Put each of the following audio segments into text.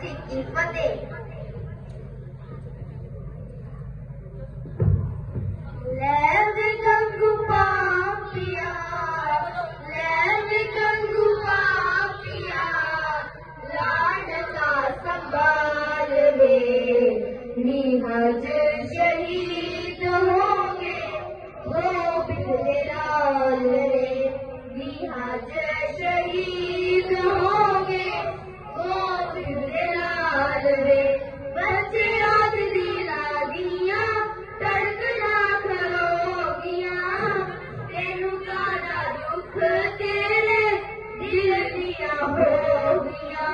सिक्की फतेह। ले गंगू पापिया, ले गंगू पापिया, लाडला संभाल वे, निहज शहीद होंगे वो बिगड़े लाल रे, निहज शहीद होंगे वो बिगड़े लाल रे। बच्चे आज लीला दिया तड़कना खरोगिया, तेनू काला दुख तेरे दिल दिया होगिया।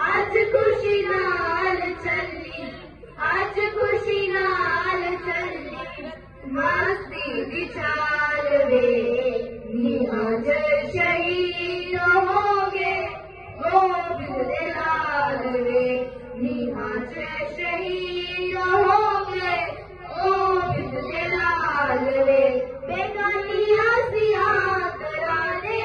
आज खुशी नाल चली, आज खुशी नाल चली, मस्ती विचार वे, निहज शहीद होंगे वो बिगड़े लाल रे, निहज शहीद होंगे वो बिगड़े लाल रे। बेगानिया सिया कराने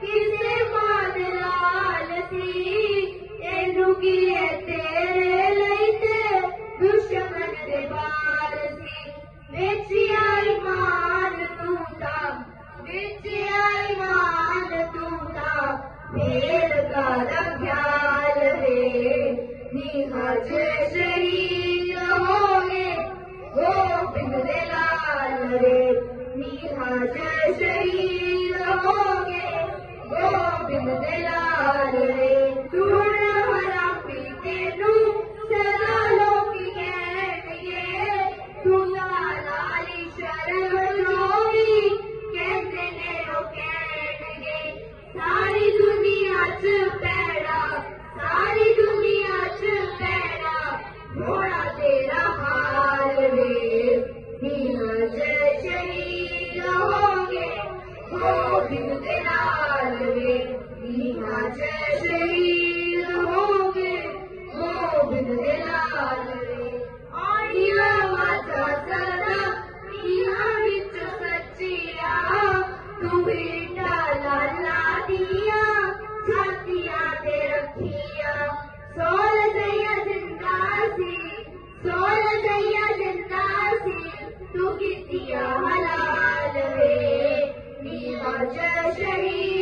किसे मान लाल सी, तेनू की तेरे लईते दुश्मन दे बाल सी। बेचिया ईमान तू ता, बेचिया ईमान तू ता, फेर कादा ख्याल रे, निहज शहीद होंगे वो बिगड़े लाल रे, निहज शहीद होंगे वो बिगड़े लाल रे। तूण हरा पीते नू सदा लोकी कहणगे, तू लाली शरण लोगी कहते ने ओ कहणगे। सारी दुनिया च पैड़ा, सारी दुनिया च पैड़ा, होना तेरा हाल रे, निहज शहीद होंगे वो बिगड़े लाल रे, निहज शहीद होंगे वो बिगड़े लाल रे। आनिया वाचा सदा निहा विच सच्चिया, तू बेटा लाला दिया छातिया ते रखिया। सोल दैया जिंदा सी, सोल दैया जिंदा सी, तू कितिया हलाल वे, निहज शहीद